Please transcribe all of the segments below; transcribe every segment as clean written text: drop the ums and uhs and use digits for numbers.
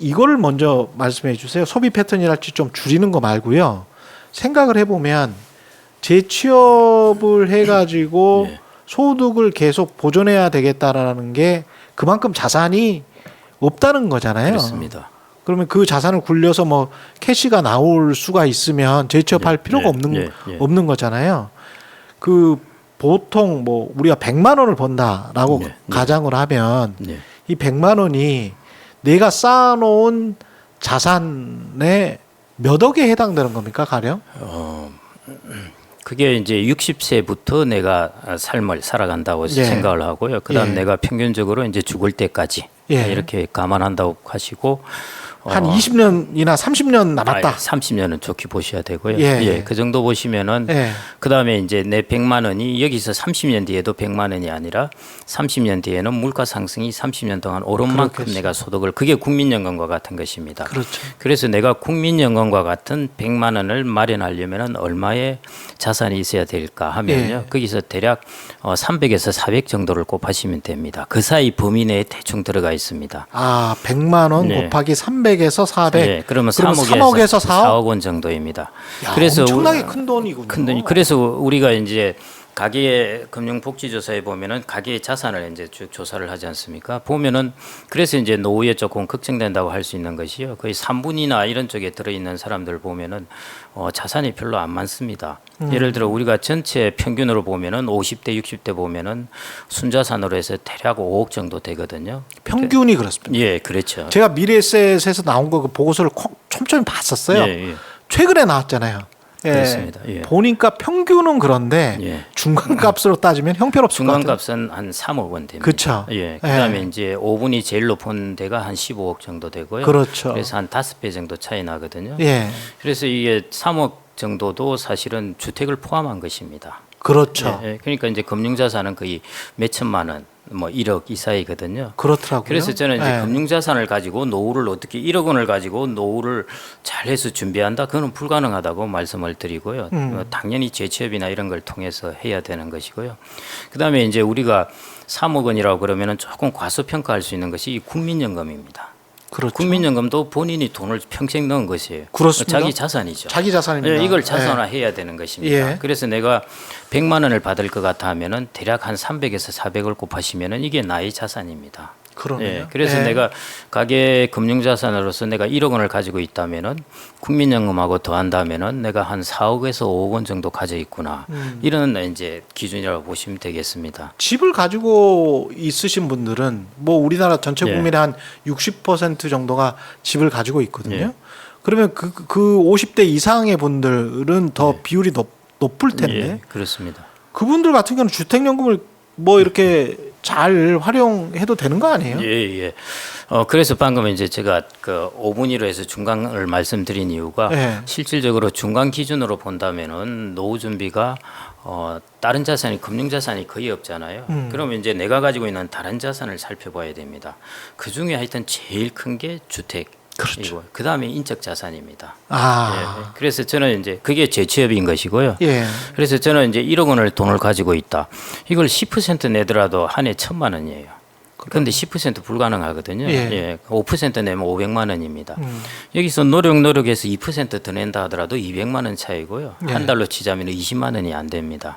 이거를 먼저 말씀해 주세요. 소비 패턴이랄지 좀 줄이는 거 말고요. 생각을 해보면 재취업을 해가지고 예. 소득을 계속 보존해야 되겠다라는 게 그만큼 자산이 없다는 거잖아요. 그렇습니다. 그러면 그 자산을 굴려서 뭐 캐시가 나올 수가 있으면 재취업할 필요가 없는 거잖아요. 그 보통 뭐 우리가 100만 원을 번다라고 가정을 하면 이 100만 원이 내가 쌓아놓은 자산의 몇 억에 해당되는 겁니까, 가령? 그게 이제 60세부터 내가 삶을 살아간다고 생각을 하고요. 그다음 내가 평균적으로 이제 죽을 때까지 이렇게 감안한다고 하시고 한 20년이나 30년 남았다. 30년은 좋게 보셔야 되고요. 예. 그 정도 보시면은 그다음에 이제 내 100만 원이 여기서 30년 뒤에도 100만 원이 아니라 30년 뒤에는 물가 상승이 30년 동안 오른 만큼 내가 소득을 그게 국민연금과 같은 것입니다. 그렇죠. 그래서 내가 국민연금과 같은 100만 원을 마련하려면은 얼마의 자산이 있어야 될까 하면요. 거기서 대략 300에서 400 정도를 곱하시면 됩니다. 그 사이 범위 내에 대충 들어가 있습니다. 100만 원 곱하기 300에서 400. 네, 그러면 3억에서 4억 원 정도입니다. 야, 그래서 엄청나게 큰 돈이군요. 큰 돈이. 그래서 우리가 이제 가계 금융복지조사에 보면은 가계의 자산을 이제 쭉 조사를 하지 않습니까? 보면은 그래서 이제 노후에 조금 걱정된다고 할 수 있는 것이요. 거의 3분이나 이런 쪽에 들어있는 사람들 보면은 자산이 별로 안 많습니다. 예를 들어 우리가 전체 평균으로 보면은 50대, 60대 보면은 순자산으로 해서 대략 5억 정도 되거든요. 평균이 그렇습니다. 예, 그렇죠. 제가 미래에셋에서 나온 거 그 보고서를 촘촘히 봤었어요. 최근에 나왔잖아요. 그렇습니다. 보니까 평균은 그런데 중간값으로 따지면 형편없을 것 같아요. 중간값은 한 3억 원 됩니다. 그렇죠. 그다음에 이제 5분이 제일 높은 데가 한 15억 정도 되고요. 그렇죠. 그래서 한 5배 정도 차이 나거든요. 예. 그래서 이게 3억 정도도 사실은 주택을 포함한 것입니다. 그렇죠. 그러니까 이제 금융자산은 거의 몇 천만 원, 뭐 1억 이 사이거든요. 그렇더라고요. 그래서 저는 이제 금융자산을 가지고 노후를 어떻게 1억 원을 가지고 노후를 잘해서 준비한다, 그거는 불가능하다고 말씀을 드리고요. 당연히 재취업이나 이런 걸 통해서 해야 되는 것이고요. 그다음에 이제 우리가 3억 원이라고 그러면은 조금 과소평가할 수 있는 것이 국민연금입니다. 그렇죠. 국민연금도 본인이 돈을 평생 넣은 것이에요. 그렇습니다. 자기 자산이죠. 자기 자산입니다. 이걸 자산화해야 되는 것입니다. 그래서 내가 100만 원을 받을 것 같아 하면은 대략 한 300에서 400을 곱하시면은 이게 나의 자산입니다. 그러네요. 그래서 내가 가계 금융자산으로서 내가 1억 원을 가지고 있다면은 국민연금하고 더한다면은 내가 한 4억에서 5억 원 정도 가져 있구나. 이런 이제 기준이라고 보시면 되겠습니다. 집을 가지고 있으신 분들은 뭐 우리나라 전체 국민의 한 60% 정도가 집을 가지고 있거든요. 그러면 그 50대 이상의 분들은 더 비율이 높을 텐데. 그렇습니다. 그분들 같은 경우는 주택연금을 뭐 이렇게 잘 활용해도 되는 거 아니에요? 그래서 방금 이제 제가 그 5분위로 해서 중간을 말씀드린 이유가 실질적으로 중간 기준으로 본다면은 노후 준비가 다른 자산이 금융자산이 거의 없잖아요. 그러면 이제 내가 가지고 있는 다른 자산을 살펴봐야 됩니다. 그 중에 하여튼 제일 큰 게 주택. 그렇죠. 그 다음에 인적 자산입니다. 그래서 저는 이제 그게 재취업인 것이고요. 그래서 저는 이제 1억 원을 돈을 가지고 있다. 이걸 10% 내더라도 한 해 1,000만 원이에요. 그런데 10% 불가능하거든요. 5% 내면 500만 원입니다. 여기서 노력해서 2% 더 낸다 하더라도 200만 원 차이고요. 한 달로 치자면 20만 원이 안 됩니다.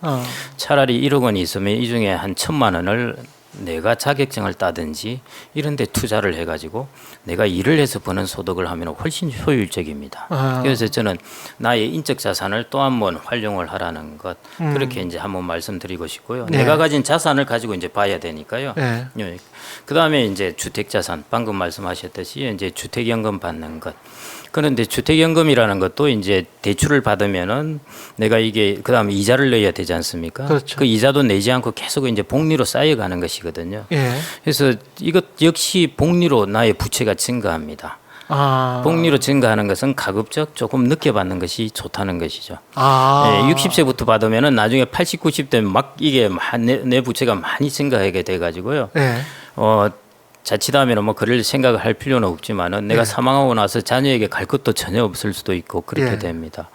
차라리 1억 원이 있으면 이 중에 한 1,000만 원을 내가 자격증을 따든지 이런 데 투자를 해가지고 내가 일을 해서 버는 소득을 하면 훨씬 효율적입니다. 그래서 저는 나의 인적 자산을 또 한 번 활용을 하라는 것, 그렇게 이제 한번 말씀드리고 싶고요. 내가 가진 자산을 가지고 이제 봐야 되니까요. 그 다음에 이제 주택 자산, 방금 말씀하셨듯이 이제 주택연금 받는 것. 그런데 주택연금이라는 것도 이제 대출을 받으면은 내가 이게 그다음에 이자를 내야 되지 않습니까? 그렇죠. 그 이자도 내지 않고 계속 이제 복리로 쌓여가는 것이거든요. 그래서 이것 역시 복리로 나의 부채가 증가합니다. 복리로 증가하는 것은 가급적 조금 늦게 받는 것이 좋다는 것이죠. 60세부터 받으면은 나중에 80, 90대 막 이게 내 부채가 많이 증가하게 돼 가지고요. 자칫하면 뭐 그럴 생각을 할 필요는 없지만은 내가 사망하고 나서 자녀에게 갈 것도 전혀 없을 수도 있고 그렇게 됩니다.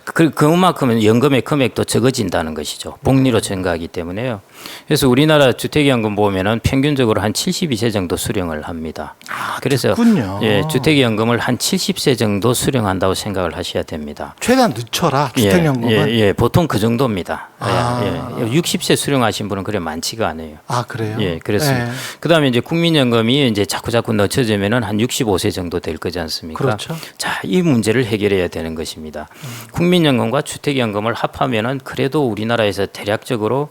그만큼은 연금의 금액도 적어진다는 것이죠. 복리로 증가하기 때문에요. 그래서 우리나라 주택연금 보면은 평균적으로 한 72세 정도 수령을 합니다. 그래서 듣군요. 예, 주택연금을 한 70세 정도 수령한다고 생각을 하셔야 됩니다. 최대한 늦춰라 주택연금은. 예, 보통 그 정도입니다. 예, 60세 수령하신 분은 그래 많지가 않아요. 아 그래요? 예, 그렇습니다. 그다음에 이제 국민연금이 이제 자꾸 늦춰지면은 한 65세 정도 될 거지 않습니까? 그렇죠. 자, 이 문제를 해결해야 되는 것입니다. 국민연금과 주택연금을 합하면은 그래도 우리나라에서 대략적으로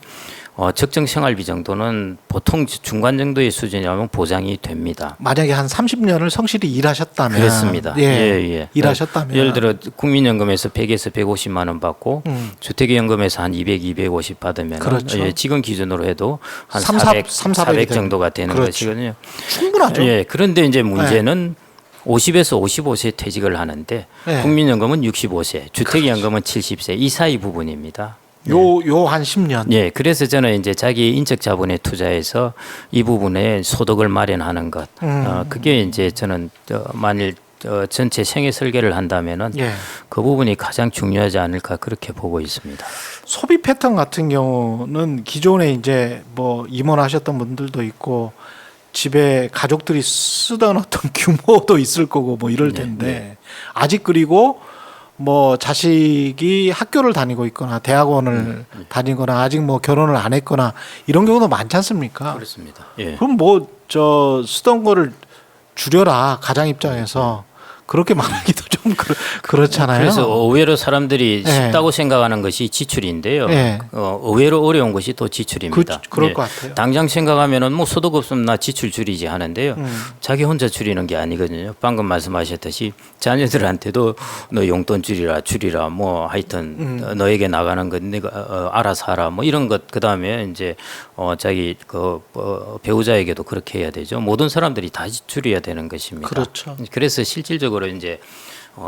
적정 생활비 정도는 보통 중간 정도의 수준이라면 보장이 됩니다. 만약에 한 30년을 성실히 일하셨다면 그렇습니다. 예. 일하셨다면 예를 들어 국민연금에서 100에서 150만 원 받고 주택연금에서 한 200, 250 받으면 그렇죠. 예, 지금 기준으로 해도 한 400 400 정도가 되는 그렇죠. 것이거든요. 충분하죠. 예, 그런데 이제 문제는 50에서 55세에 퇴직을 하는데 국민연금은 65세, 주택연금은 70세 이 사이 부분입니다. 요 한 10년. 예, 그래서 저는 이제 자기 인적 자본에 투자해서 이 부분에 소득을 마련하는 것. 그게 이제 저는 만일 전체 생애 설계를 한다면은 그 부분이 가장 중요하지 않을까 그렇게 보고 있습니다. 소비 패턴 같은 경우는 기존에 이제 뭐 임원하셨던 분들도 있고 집에 가족들이 쓰던 어떤 규모도 있을 거고 뭐 이럴 텐데 아직 그리고 뭐 자식이 학교를 다니고 있거나 대학원을 다니거나 아직 뭐 결혼을 안 했거나 이런 경우도 많지 않습니까? 그렇습니다. 예. 그럼 뭐 저 쓰던 거를 줄여라 가장 입장에서 그렇게 말하기도 좀 그렇잖아요. 그래서 의외로 사람들이 쉽다고 생각하는 것이 지출인데요. 의외로 어려운 것이 또 지출입니다. 그럴 것 같아요. 당장 생각하면은 뭐 소득 없으면 나 지출 줄이지 하는데요. 자기 혼자 줄이는 게 아니거든요. 방금 말씀하셨듯이 자녀들한테도 너 용돈 줄이라 뭐 하여튼 너에게 나가는 건 네가 알아서 하라 뭐 이런 것 그다음에 이제 자기 배우자에게도 그렇게 해야 되죠. 모든 사람들이 다 줄여야 되는 것입니다. 그렇죠. 그래서 실질적으로 이제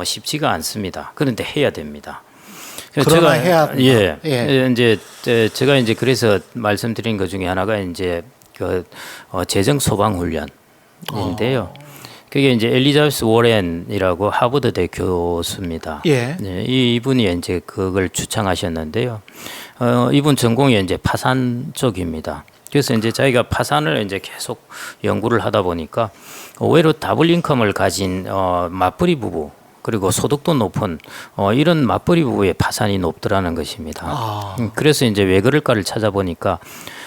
쉽지가 않습니다. 그런데 해야 됩니다. 그러나 해야 한다. 이제 제가 이제 그래서 말씀드린 것 중에 하나가 이제 그 재정 소방 훈련인데요. 그게 이제 엘리자베스 워렌이라고 하버드대 교수입니다. 이분이 이제 그걸 주창하셨는데요. 이분 전공이 이제 파산 쪽입니다. 그래서 이제 자기가 파산을 이제 계속 연구를 하다 보니까 의외로 더블 인컴을 가진 맞벌이 부부 그리고 소득도 높은 이런 맞벌이 부부의 파산이 높더라는 것입니다. 그래서 이제 왜 그럴까를 찾아보니까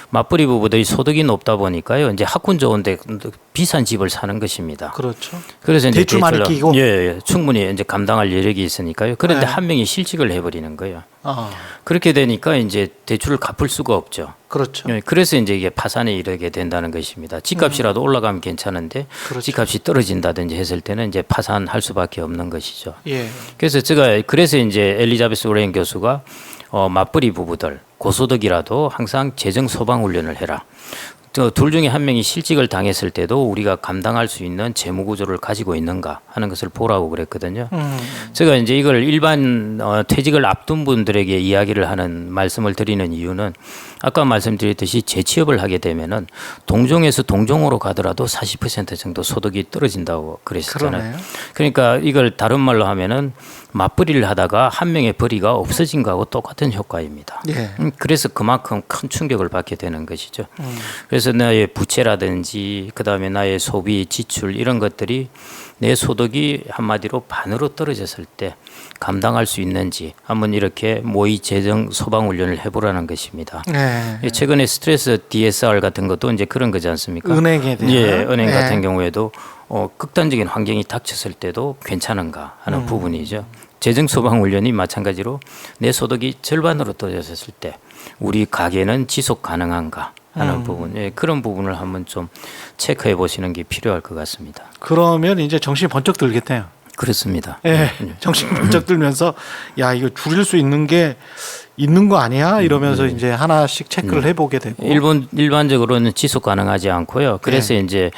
맞벌이 부부들이 소득이 높다 보니까요. 이제 학군 좋은데 비싼 집을 사는 것입니다. 그렇죠. 그래서 이제 대출 많이 끼고 충분히 이제 감당할 여력이 있으니까요. 그런데 한 명이 실직을 해버리는 거예요. 그렇게 되니까 이제 대출을 갚을 수가 없죠. 그렇죠. 그래서 이제 이게 파산에 이르게 된다는 것입니다. 집값이라도 올라가면 괜찮은데 집값이 떨어진다든지 했을 때는 이제 파산할 수밖에 없는 것이죠. 그래서 그래서 이제 엘리자베스 워렌 교수가 맞벌이 부부들 고소득이라도 항상 재정 소방 훈련을 해라. 둘 중에 한 명이 실직을 당했을 때도 우리가 감당할 수 있는 재무 구조를 가지고 있는가 하는 것을 보라고 그랬거든요. 제가 이제 이걸 일반 퇴직을 앞둔 분들에게 이야기를 하는 말씀을 드리는 이유는 아까 말씀드렸듯이 재취업을 하게 되면은 동종에서 동종으로 가더라도 40% 정도 소득이 떨어진다고 그랬었잖아요. 그러네요. 그러니까 이걸 다른 말로 하면은 맞벌이를 하다가 한 명의 벌이가 없어진 거하고 똑같은 효과입니다. 그래서 그만큼 큰 충격을 받게 되는 것이죠. 그래서 나의 부채라든지 그다음에 나의 소비, 지출 이런 것들이 내 소득이 한마디로 반으로 떨어졌을 때 감당할 수 있는지 한번 이렇게 모의 재정 소방 훈련을 해보라는 것입니다. 최근에 스트레스 DSR 같은 것도 이제 그런 거지 않습니까? 은행에 대한 은행 같은 경우에도 극단적인 환경이 닥쳤을 때도 괜찮은가 하는 부분이죠. 재정 소방 훈련이 마찬가지로 내 소득이 절반으로 떨어졌을 때 우리 가게는 지속 가능한가 하는 부분, 그런 부분을 한번 좀 체크해 보시는 게 필요할 것 같습니다. 그러면 이제 정신이 번쩍 들겠네요. 그렇습니다. 정신 번쩍 들면서 야 이거 줄일 수 있는 게 있는 거 아니야? 이러면서 이제 하나씩 체크를 해보게 되고. 일반적으로는 지속 가능하지 않고요. 그래서 이제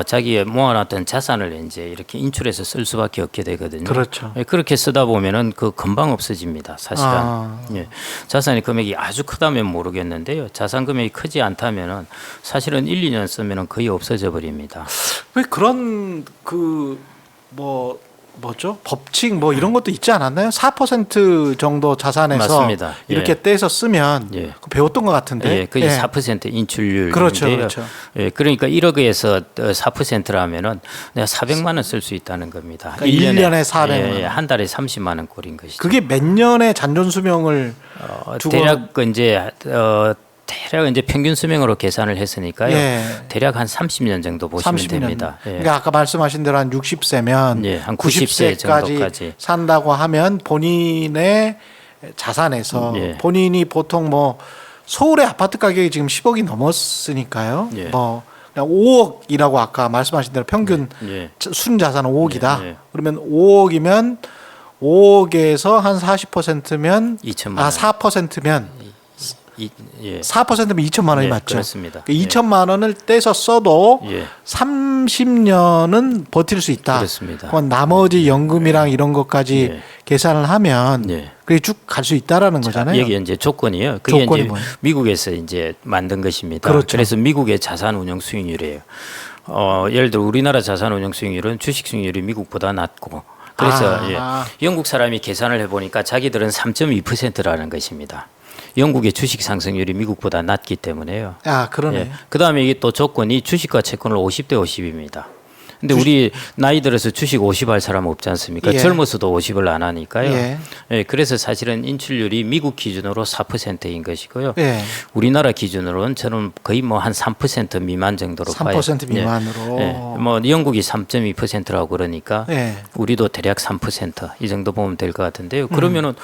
자기의 모아놨던 자산을 이제 이렇게 인출해서 쓸 수밖에 없게 되거든요. 그렇죠. 그렇게 쓰다 보면은 그 금방 없어집니다. 사실은. 자산의 금액이 아주 크다면 모르겠는데요. 자산 금액이 크지 않다면은 사실은 1, 2년 쓰면은 거의 없어져 버립니다. 왜 그런 뭐 뭐죠? 법칙 뭐 이런 것도 있지 않았나요? 4% 정도 자산에서 맞습니다. 이렇게 떼서 쓰면 배웠던 것 같은데. 예, 그게 4% 인출률인데요. 그렇죠, 그렇죠. 예, 그러니까 1억에서 4%라면은 내가 400만 원 쓸 수 있다는 겁니다. 그러니까 1년에 400만 원. 한 달에 30만 원 꼴인 것이죠. 그게 몇 년의 잔존 수명을 두고 대략 이제 평균 수명으로 계산을 했으니까요. 대략 한 30년 정도 보시면 30년. 됩니다. 그러니까 아까 말씀하신 대로 한 60세면 한 90세 90세까지 정도까지 산다고 하면 본인의 자산에서 본인이 보통 뭐 서울의 아파트 가격이 지금 10억이 넘었으니까요. 뭐 그냥 5억이라고 아까 말씀하신 대로 평균 순자산은 5억이다. 그러면 5억이면 5억에서 한 40%면 2천만 원. 4%면 4%면 2천만 원이 맞죠. 그렇습니다. 그러니까 2천만 원을 떼서 써도 30년은 버틸 수 있다. 그렇습니다. 그건 나머지 연금이랑 이런 것까지 계산을 하면 그게 쭉 갈 수 있다라는 거잖아요. 여기 이제 조건이요. 그게 조건이 이제 뭐예요? 미국에서 이제 만든 것입니다. 그렇죠. 그래서 미국의 자산 운용 수익률이에요. 예를 들어 우리나라 자산 운용 수익률은 주식 수익률이 미국보다 낮고 그래서 영국 사람이 계산을 해보니까 자기들은 3.2%라는 것입니다. 영국의 주식 상승률이 미국보다 낮기 때문에요. 그러네. 그다음에 이게 또 조건이 주식과 채권을 50대 50입니다. 근데 우리 나이 들어서 주식 50할 사람 없지 않습니까? 젊어서도 50을 안 하니까요. 그래서 사실은 인출률이 미국 기준으로 4%인 것이고요. 우리나라 기준으로는 저는 거의 뭐 한 3% 미만 정도로 3% 미만으로. 뭐 영국이 3.2%라고 그러니까 우리도 대략 3%이 정도 보면 될 것 같은데요. 그러면은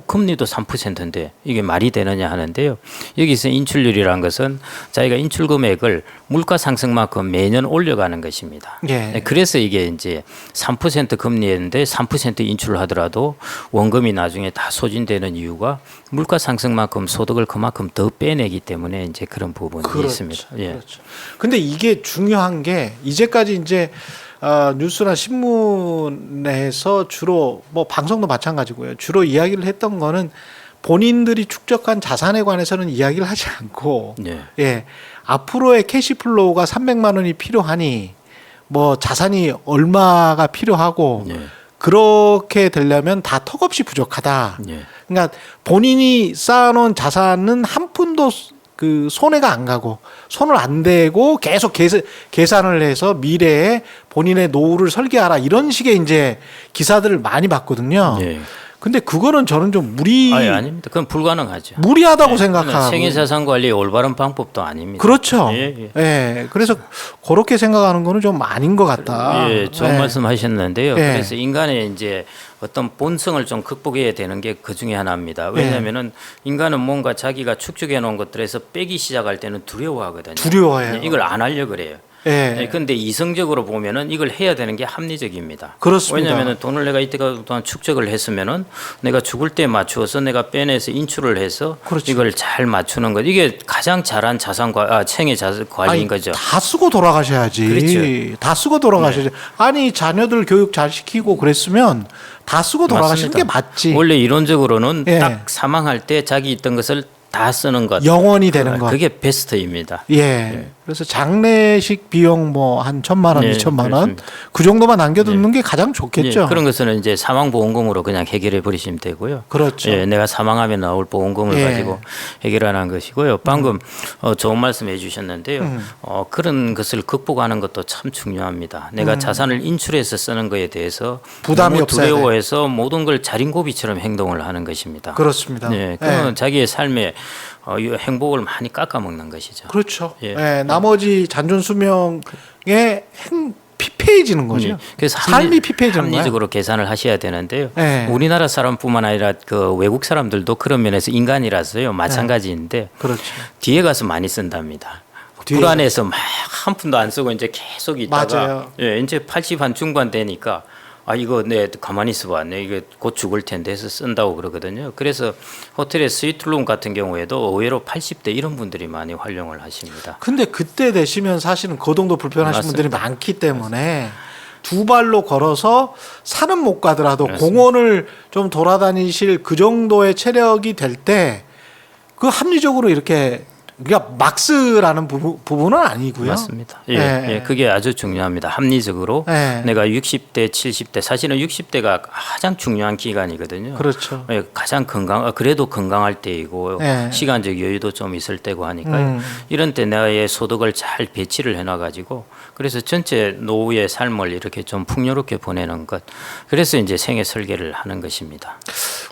금리도 3%인데 이게 말이 되느냐 하는데요. 여기서 인출률이란 것은 자기가 인출 금액을 물가 상승만큼 매년 올려가는 것입니다. 그래서 이게 이제 3% 금리인데 3% 인출을 하더라도 원금이 나중에 다 소진되는 이유가 물가 상승만큼 소득을 그만큼 더 빼내기 때문에 이제 그런 부분이 있습니다. 그렇죠. 근데 이게 중요한 게 이제까지 이제 뉴스나 신문에서 주로 뭐 방송도 마찬가지고요. 주로 이야기를 했던 거는 본인들이 축적한 자산에 관해서는 이야기를 하지 않고 앞으로의 캐시플로우가 300만 원이 필요하니 뭐 자산이 얼마가 필요하고 그렇게 되려면 다 턱없이 부족하다. 그러니까 본인이 쌓아놓은 자산은 한 푼도 그 손해가 안 가고 손을 안 대고 계속 계산을 해서 미래에 본인의 노후를 설계하라 이런 식의 이제 기사들을 많이 봤거든요. 근데 그거는 저는 좀 아닙니다. 그건 불가능하죠. 무리하다고 생각하고 생애자산 관리의 올바른 방법도 아닙니다. 그렇죠. 그래서 그렇게 생각하는 거는 좀 아닌 것 같다. 좋은 말씀하셨는데요. 그래서 인간의 이제 어떤 본성을 좀 극복해야 되는 게 그 중에 하나입니다. 왜냐하면은 인간은 뭔가 자기가 축적해 놓은 것들에서 빼기 시작할 때는 두려워하거든요. 두려워해요. 이걸 안 하려고 그래요. 그런데 이성적으로 보면은 이걸 해야 되는 게 합리적입니다. 그렇습니다. 왜냐하면은 돈을 내가 이때가 동안 축적을 했으면은 내가 죽을 때 맞추어서 내가 빼내서 인출을 해서 이걸 잘 맞추는 것 이게 가장 잘한 생애 자산 관리인 거죠. 다 쓰고 돌아가셔야지. 그렇죠. 다 쓰고 돌아가셔야지. 아니 자녀들 교육 잘 시키고 그랬으면 다 쓰고 돌아가시는 게 맞지. 원래 이론적으로는 딱 사망할 때 자기 있던 것을 다 쓰는 것. 영원히 되는 것. 그게 베스트입니다. 그래서 장례식 비용 뭐 한 1,000만 원, 2,000만 원 그 정도만 남겨두는 게 가장 좋겠죠. 그런 것은 이제 사망보험금으로 그냥 해결해 버리시면 되고요. 그렇죠. 내가 사망하면 나올 보험금을 가지고 해결하는 것이고요. 방금 좋은 말씀해 주셨는데요. 그런 것을 극복하는 것도 참 중요합니다. 내가 자산을 인출해서 쓰는 것에 대해서 부담이 없어야 두려워해서 모든 걸 자린고비처럼 행동을 하는 것입니다. 그렇습니다. 그러면 자기의 삶에 행복을 많이 깎아먹는 것이죠. 그렇죠. 나머지 잔존 수명에 피폐해지는 거죠. 그래서 삶이 피폐해지는 거예요. 합리적으로 계산을 하셔야 되는데요. 우리나라 사람뿐만 아니라 그 외국 사람들도 그런 면에서 인간이라서요. 마찬가지인데 그렇죠. 뒤에 가서 많이 쓴답니다. 불안해서 막 한 푼도 안 쓰고 이제 계속 있다가 이제 80 한 중반 되니까 이거 내 가만히 있어봐. 내 이게 곧 죽을 텐데 해서 쓴다고 그러거든요. 그래서 호텔의 스위트룸 같은 경우에도 의외로 80대 이런 분들이 많이 활용을 하십니다. 근데 그때 되시면 사실은 거동도 불편하신 분들이 많기 때문에 두 발로 걸어서 산은 못 가더라도 공원을 좀 돌아다니실 그 정도의 체력이 될 때 그 합리적으로 이렇게 그러니까 막스라는 부분은 아니고요. 맞습니다. 예, 그게 아주 중요합니다. 합리적으로 내가 60대, 70대 사실은 60대가 가장 중요한 기간이거든요. 그렇죠. 예, 가장 그래도 건강할 때이고 시간적 여유도 좀 있을 때고 하니까요. 이런 때 나의 소득을 잘 배치를 해놔가지고 그래서 전체 노후의 삶을 이렇게 좀 풍요롭게 보내는 것. 그래서 이제 생애 설계를 하는 것입니다.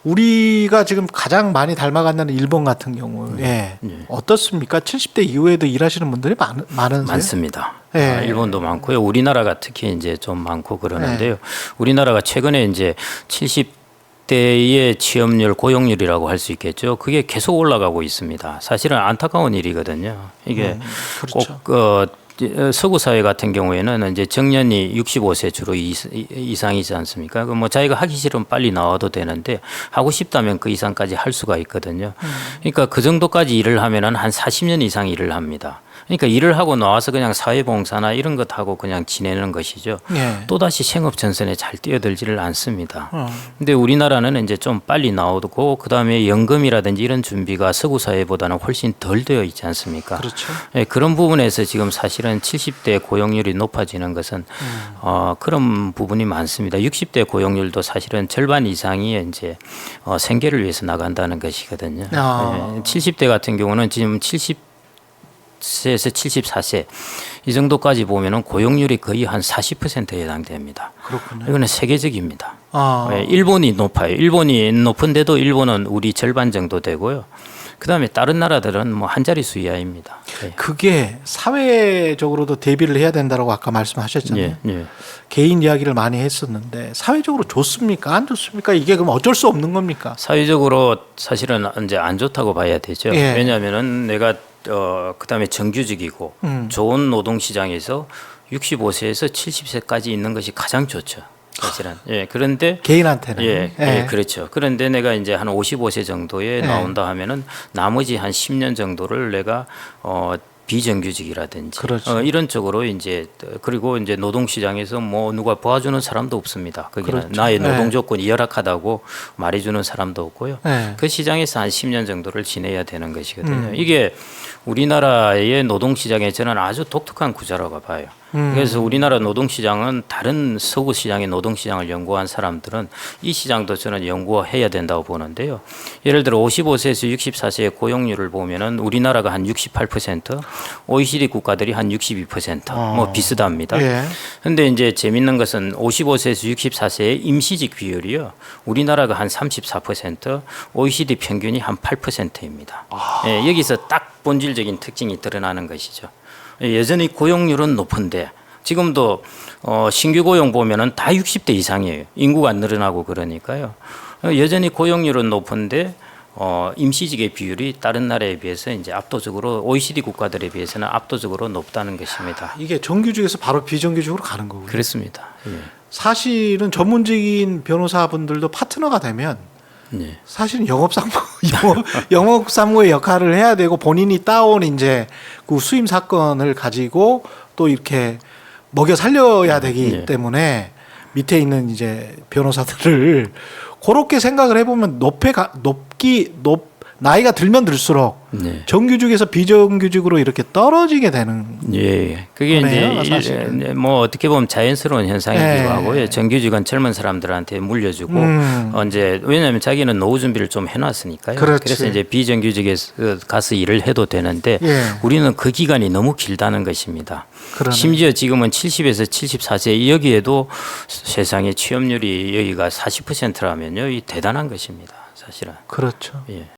우리가 지금 가장 많이 닮아간다는 일본 같은 경우에 어떻습니까? 70대 이후에도 일하시는 분들이 많으세요? 많습니다. 일본도 많고요. 우리나라가 특히 이제 좀 많고 그러는데요. 우리나라가 최근에 이제 70대의 취업률, 고용률이라고 할 수 있겠죠. 그게 계속 올라가고 있습니다. 사실은 안타까운 일이거든요. 이게 그렇죠. 꼭 서구 사회 같은 경우에는 이제 정년이 65세 주로 이상이지 않습니까? 뭐 자기가 하기 싫으면 빨리 나와도 되는데 하고 싶다면 그 이상까지 할 수가 있거든요. 그러니까 그 정도까지 일을 하면은 한 40년 이상 일을 합니다. 그러니까 일을 하고 나와서 그냥 사회봉사나 이런 것 하고 그냥 지내는 것이죠. 또다시 생업 전선에 잘 뛰어들지를 않습니다. 근데 우리나라는 이제 좀 빨리 나오고 그다음에 연금이라든지 이런 준비가 서구 사회보다는 훨씬 덜 되어 있지 않습니까? 그렇죠. 그런 부분에서 지금 사실은 70대 고용률이 높아지는 것은 그런 부분이 많습니다. 60대 고용률도 사실은 절반 이상이 이제 생계를 위해서 나간다는 것이거든요. 70대 같은 경우는 지금 70세에서 74세 이 정도까지 보면은 고용률이 거의 한 40%에 해당됩니다. 그렇군요. 이거는 세계적입니다. 일본이 높아요. 일본이 높은데도 일본은 우리 절반 정도 되고요. 그다음에 다른 나라들은 뭐 한 자릿수 이하입니다. 그게 사회적으로도 대비를 해야 된다고 아까 말씀하셨잖아요. 개인 이야기를 많이 했었는데 사회적으로 좋습니까? 안 좋습니까? 이게 그럼 어쩔 수 없는 겁니까? 사회적으로 사실은 이제 안 좋다고 봐야 되죠. 왜냐하면은 내가 그다음에 정규직이고 좋은 노동 시장에서 65세에서 70세까지 있는 것이 가장 좋죠. 사실은. 그런데 개인한테는 그렇죠. 그런데 내가 이제 한 55세 정도에 나온다 하면은 나머지 한 10년 정도를 내가 비정규직이라든지 그렇죠. 이런 쪽으로 이제 그리고 이제 노동 시장에서 뭐 누가 도와주는 사람도 없습니다. 거기는 그렇죠. 나의 노동 조건이 열악하다고 말해주는 사람도 없고요. 그 시장에서 한 10년 정도를 지내야 되는 것이거든요. 이게 우리나라의 노동 시장에 저는 아주 독특한 구조라고 봐요. 그래서 우리나라 노동 시장은 다른 서구 시장의 노동 시장을 연구한 사람들은 이 시장도 저는 연구해야 된다고 보는데요. 예를 들어 55세에서 64세의 고용률을 보면은 우리나라가 한 68%, OECD 국가들이 한 62%, 뭐 비슷합니다. 그런데 이제 재밌는 것은 55세에서 64세의 임시직 비율이요. 우리나라가 한 34%, OECD 평균이 한 8%입니다. 여기서 딱 본질적인 특징이 드러나는 것이죠. 여전히 고용률은 높은데 지금도 신규 고용 보면은 다 60대 이상이에요. 인구가 늘어나고 그러니까요. 여전히 고용률은 높은데 임시직의 비율이 다른 나라에 비해서 이제 압도적으로 OECD 국가들에 비해서는 압도적으로 높다는 것입니다. 이게 정규직에서 바로 비정규직으로 가는 거고요. 그렇습니다. 사실은 전문직인 변호사분들도 파트너가 되면 사실은 영업사무의 역할을 해야 되고 본인이 따온 이제 그 수임 사건을 가지고 또 이렇게 먹여 살려야 되기 때문에 밑에 있는 이제 변호사들을 그렇게 생각을 해보면 나이가 들면 들수록 정규직에서 비정규직으로 이렇게 떨어지게 되는 그게 거네요, 이제 뭐 어떻게 보면 자연스러운 현상이기도 하고요. 정규직은 젊은 사람들한테 물려주고 이제 왜냐하면 자기는 노후 준비를 좀 해놨으니까요. 그래서 이제 비정규직에 가서 일을 해도 되는데 우리는 그 기간이 너무 길다는 것입니다. 심지어 지금은 70에서 74세 여기에도 세상의 취업률이 여기가 40%라면요, 이 대단한 것입니다. 사실은. 그렇죠.